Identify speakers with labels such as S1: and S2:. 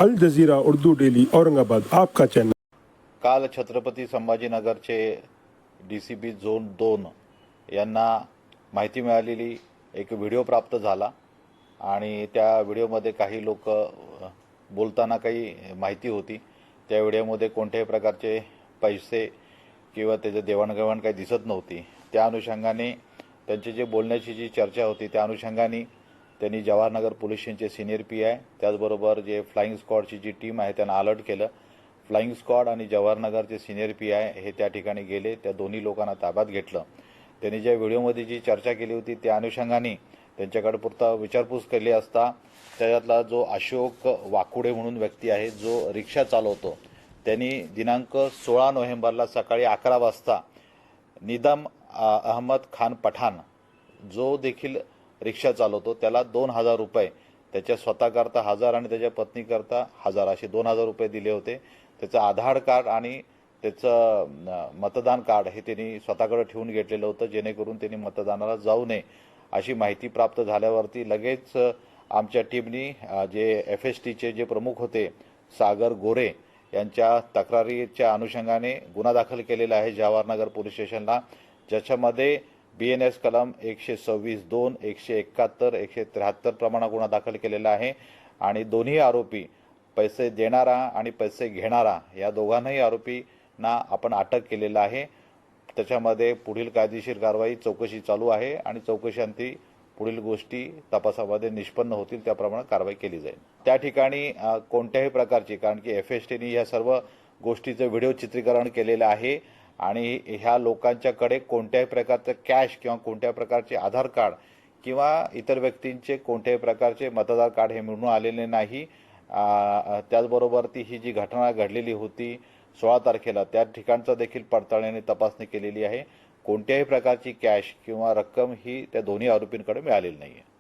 S1: अल जजीरा Urdu daily Aurangabad, आपका channel.
S2: काल Chhatrapati संभाजीनगरचे DCP zone 2 यांना माहिती मिळालेली एक व्हिडिओ प्राप्त झाला आणि त्या व्हिडिओमध्ये काही लोक बोलताना काही माहिती होती। त्या व्हिडिओमध्ये कोणत्याही प्रकारचे पैसे किंवा त्याचे देवाणघेवाण काही दिसत नव्हती। त्या अनुषंगाने त्यांची जे बोलण्याची जी चर्चा होती त्या अनुषंगाने त्यांनी जवाहरनगर पोलीस स्टेशनचे सिनियर PI त्याचबरोबर जे फ्लाइंग स्क्वॉडची जी टीम आहे त्यांना अलर्ट केलं। फ्लाइंग स्क्वॉड आणि जवाहरनगरचे सिनियर PI हे त्या ठिकाणी गेले, त्या दोन्ही लोकांना ताब्यात घेतलं। त्यांनी ज्या व्हिडिओमध्ये जी चर्चा केली होती त्या अनुषंगाने त्यांच्याकडे पुरता विचारपूस केली असता त्याच्यातला जो अशोक वाकुडे म्हणून व्यक्ती आहे जो रिक्षा चालवतो, त्यांनी दिनांक 16 नोव्हेंबरला सकाळी 11 वाजता निदम अहमद खान पठाण जो देखील रिक्षा चालवतो त्याला 2000 रुपये त्याच्या स्वतःकरता 1000 आणि त्याच्या पत्नीकरता 1000 असे 2000 रुपये दिले होते। त्याचं आधार कार्ड आणि त्याचं मतदान कार्ड हे त्यांनी स्वतःकडे ठेवून घेतलेलं होतं जेणेकरून त्यांनी मतदानाला जाऊ नये अशी माहिती प्राप्त झाल्यावरती लगेच आमच्या टीमनी जे FSTचे जे प्रमुख होते सागर गोरे यांच्या तक्रारीच्या अनुषंगाने गुन्हा दाखल केलेला आहे जवाहरनगर पोलीस स्टेशनला, ज्याच्यामध्ये BNS कलम 126(2), 171, 173 प्रमाणे गुन्हा दाखल केलेला आहे आणि दोन्ही आरोपी पैसे देणारा आणि पैसे घेणारा या दोघांनाही आरोपींना आपण अटक केलेला आहे। त्याच्यामध्ये पुढील कायदेशीर कारवाई चौकशी चालू आहे आणि चौकशांती पुढील गोष्टी तपासामध्ये निष्पन्न होतील त्याप्रमाणे कारवाई केली जाईल। त्या ठिकाणी कोणत्याही प्रकारची, कारण की FSTने या सर्व गोष्टीचं व्हिडिओ चित्रीकरण केलेलं आहे आणि ह्या लोकांच्याकडे कोणत्याही प्रकारचं कॅश किंवा कोणत्याही प्रकारचे आधार कार्ड किंवा इतर व्यक्तींचे कोणत्याही प्रकारचे मतदार कार्ड हे मिळून आलेले नाही। त्याचबरोबर ही जी घटना घडलेली होती 16 तारखेला त्या ठिकाणचा देखील पडताळणी तपासणी केलेली आहे। कोणत्याही प्रकारची कॅश किंवा रक्कम ही त्या दोन्ही आरोपींकडे मिळालेली नाही आहे।